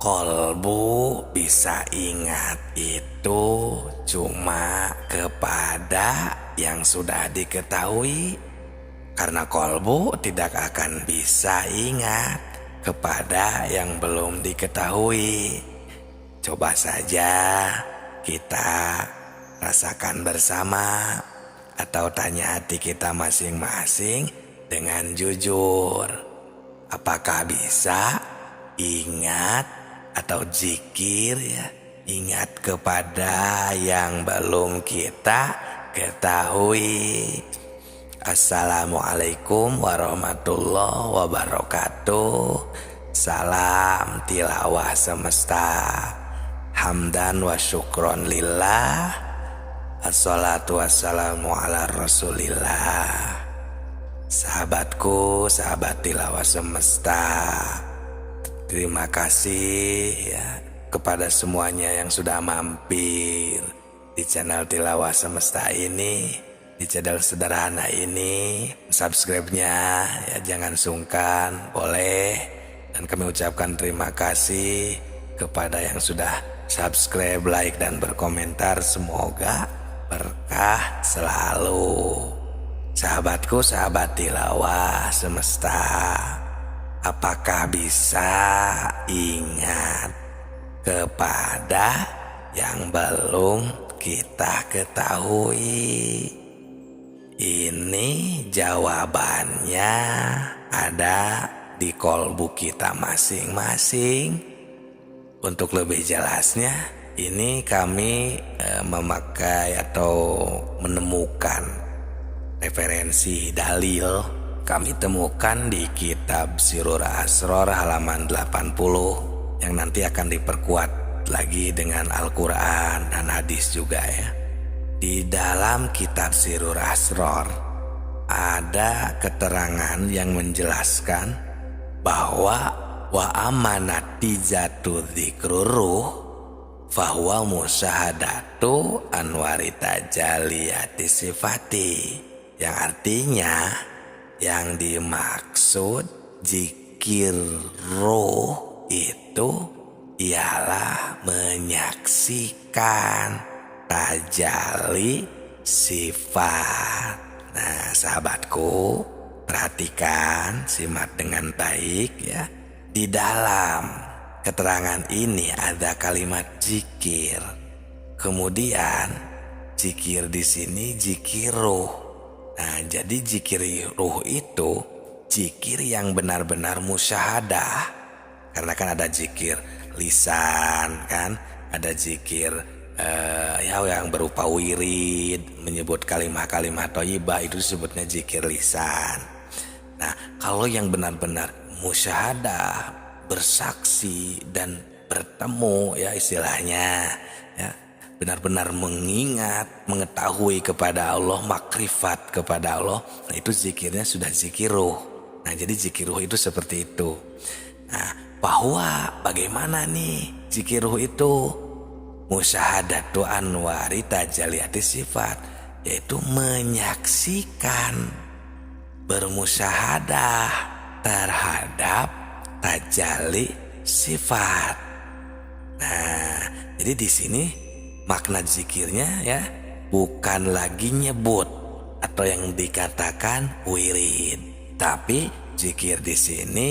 Kolbu bisa ingat itu cuma kepada yang sudah diketahui, karena kolbu tidak akan bisa ingat kepada yang belum diketahui. Coba saja kita rasakan bersama, atau tanya hati kita masing-masing dengan jujur. Apakah bisa ingat atau zikir ya, ingat kepada yang belum kita ketahui? Assalamualaikum warahmatullahi wabarakatuh. Salam tilawah semesta. Hamdan wa syukron lillah. Assalatu wassalamu ala rasulillah. Sahabatku, sahabat tilawah semesta, terima kasih ya kepada semuanya yang sudah mampir di channel tilawah semesta ini, di channel sederhana ini. Subscribe-nya ya, jangan sungkan, boleh. Dan kami ucapkan terima kasih kepada yang sudah subscribe, like, dan berkomentar. Semoga berkah selalu. Sahabatku, sahabat tilawah semesta, apakah bisa ingat kepada yang belum kita ketahui? Ini jawabannya ada di kolbu kita masing-masing. Untuk lebih jelasnya, ini kami memakai atau menemukan referensi dalil. Kami temukan di kitab Sirur Asror halaman 80, yang nanti akan diperkuat lagi dengan Al-Quran dan hadis juga ya. Di dalam kitab Sirur Asror ada keterangan yang menjelaskan bahwa wa amanati jatu dzikruruh fahuwa musyahadatu anwari tajaliyati sifati, yang artinya yang dimaksud zikir ruh itu ialah menyaksikan tajalli sifat. Nah sahabatku, perhatikan, simak dengan baik ya. Di dalam keterangan ini ada kalimat zikir. Kemudian zikir di sini zikir ruh. Nah, jadi zikir ruh itu zikir yang benar-benar musyahadah. Karena kan ada zikir lisan kan, ada zikir ya yang berupa wirid, menyebut kalimat-kalimat thayyibah, itu disebutnya zikir lisan. Nah, kalau yang benar-benar musyahadah, bersaksi dan bertemu ya istilahnya ya, benar-benar mengingat, mengetahui kepada Allah, makrifat kepada Allah, nah itu zikirnya sudah zikir ruh. Nah jadi zikir ruh itu seperti itu. Nah bahwa bagaimana nih zikir ruh itu? Musyahadatu anwari tajaliyati sifat, yaitu menyaksikan, bermusyahadah terhadap tajalli sifat. Nah, jadi di sini makna zikirnya ya bukan lagi nyebut atau yang dikatakan wirid, tapi zikir di sini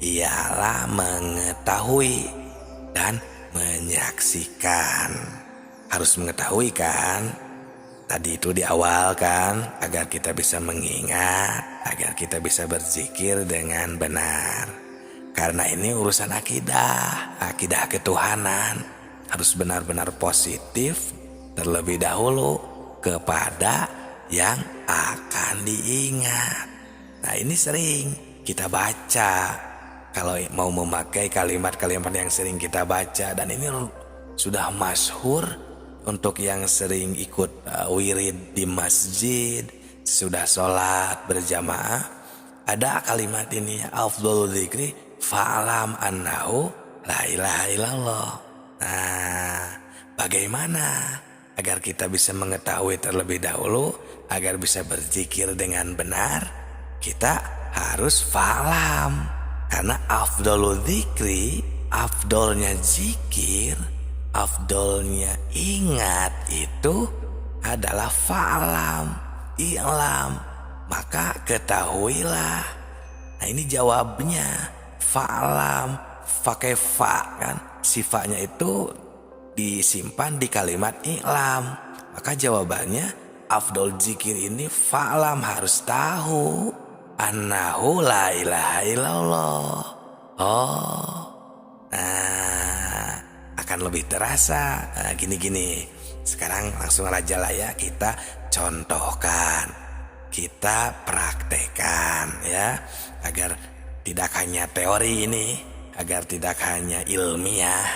ialah mengetahui dan menyaksikan. Harus mengetahui kan? Tadi itu di awal kan, agar kita bisa mengingat, agar kita bisa berzikir dengan benar. Karena ini urusan akidah, akidah ketuhanan. Harus benar-benar positif terlebih dahulu kepada yang akan diingat. Nah ini sering kita baca. Kalau mau memakai kalimat-kalimat yang sering kita baca, dan ini sudah masyhur untuk yang sering ikut wirid di masjid, sudah sholat berjamaah, ada kalimat ini, afdhalul dzikri fa'lam annahu la ilaha illallah. Nah, bagaimana agar kita bisa mengetahui terlebih dahulu, agar bisa berzikir dengan benar? Kita harus fa'lam, karena afdhalul dzikri afdolnya zikir, afdolnya ingat itu adalah fa'lam, i'lam, maka ketahuilah. Nah ini jawabnya, fa'lam, pakai fa kan, sifatnya itu disimpan di kalimat i'lam, maka jawabannya afdol zikir ini fa'lam, harus tahu annahu la ilaha illallah. Oh, nah akan lebih terasa. Nah, gini-gini. Sekarang langsung aja lah ya, kita contohkan, kita praktekkan ya, agar tidak hanya teori ini, agar tidak hanya ilmiah.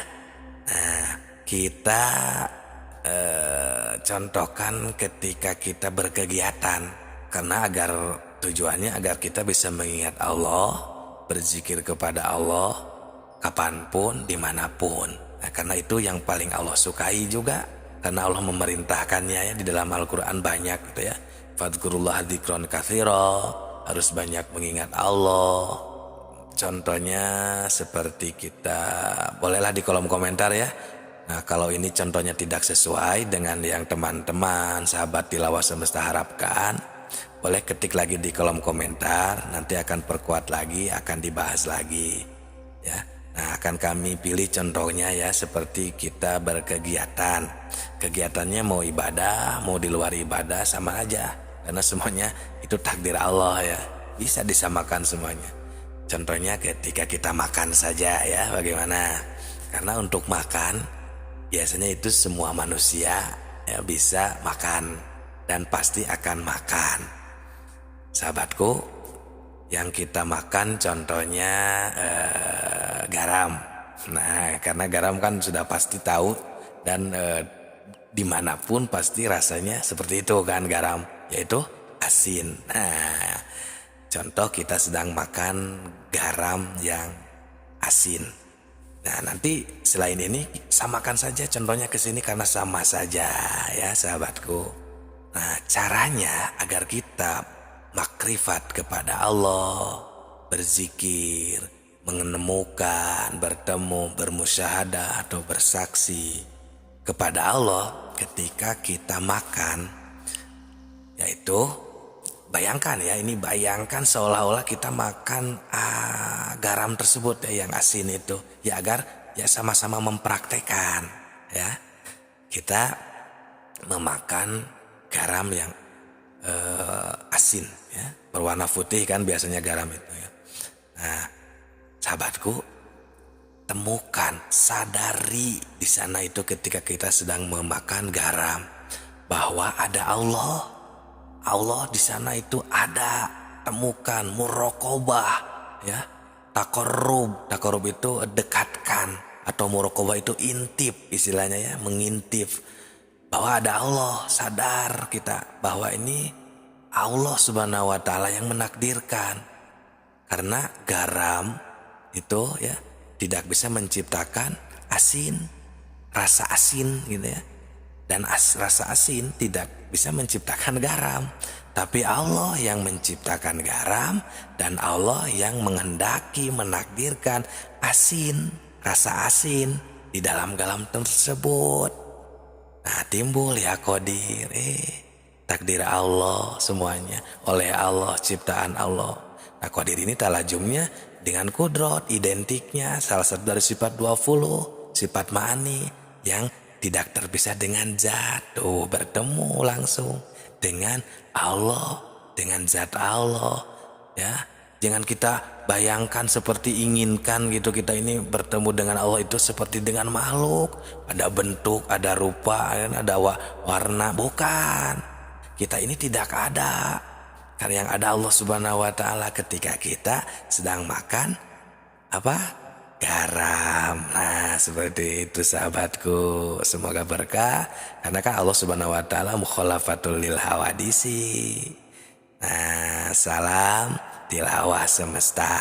Nah, kita contohkan ketika kita berkegiatan, karena agar tujuannya agar kita bisa mengingat Allah, berzikir kepada Allah kapanpun, dimanapun. Nah, karena itu yang paling Allah sukai juga, karena Allah memerintahkannya ya di dalam Al-Quran banyak gitu ya. Fadhkurullah dzikron katsira, harus banyak mengingat Allah. Contohnya seperti kita, bolehlah di kolom komentar ya. Nah kalau ini contohnya tidak sesuai dengan yang teman-teman sahabat tilawah semesta harapkan, boleh ketik lagi di kolom komentar, nanti akan perkuat lagi, akan dibahas lagi ya. Nah akan kami pilih contohnya ya, seperti kita berkegiatan, kegiatannya mau ibadah mau di luar ibadah sama aja, karena semuanya itu takdir Allah ya, bisa disamakan semuanya. Contohnya ketika kita makan saja ya, bagaimana? Karena untuk makan biasanya itu semua manusia ya bisa makan dan pasti akan makan. Sahabatku, yang kita makan contohnya garam. Nah karena garam kan sudah pasti tahu, dan dimanapun pasti rasanya seperti itu kan garam, yaitu asin. Nah contoh kita sedang makan garam yang asin. Nah nanti selain ini samakan saja contohnya ke sini karena sama saja ya sahabatku. Nah caranya agar kita makrifat kepada Allah, berzikir, menemukan, bertemu, bermusyahadah atau bersaksi kepada Allah ketika kita makan, yaitu bayangkan ya, ini bayangkan seolah-olah kita makan garam tersebut ya, yang asin itu ya, agar ya sama-sama mempraktekkan ya, kita memakan garam yang asin ya, berwarna putih kan biasanya garam itu ya. Nah sahabatku, temukan, sadari di sana itu ketika kita sedang memakan garam bahwa ada Allah. Allah di sana itu ada, temukan, muraqabah ya, takorub itu dekatkan, atau muraqabah itu intip istilahnya ya, mengintip bahwa ada Allah. Sadar kita bahwa ini Allah subhanahu wa ta'ala yang menakdirkan, karena garam itu ya tidak bisa menciptakan asin, rasa asin gitu ya, dan rasa asin tidak bisa menciptakan garam, tapi Allah yang menciptakan garam, dan Allah yang menghendaki, menakdirkan asin, rasa asin di dalam garam tersebut. Nah timbul ya qadir, takdir Allah semuanya oleh Allah, ciptaan Allah. Nah qadir ini talajumnya dengan kudrot, identiknya salah satu dari sifat 20, sifat ma'ani yang tidak terpisah dengan zat. Bertemu langsung dengan Allah, dengan zat Allah ya. Jangan kita bayangkan seperti inginkan gitu, kita ini bertemu dengan Allah itu seperti dengan makhluk, ada bentuk, ada rupa, ada warna. Bukan, kita ini tidak ada, karena yang ada Allah subhanahu wa ta'ala ketika kita sedang makan apa? Garam. Nah seperti itu sahabatku, semoga berkah, karena kan Allah subhanahu wa ta'ala mukhalafatul lil hawadisi. Nah salam tilawah semesta.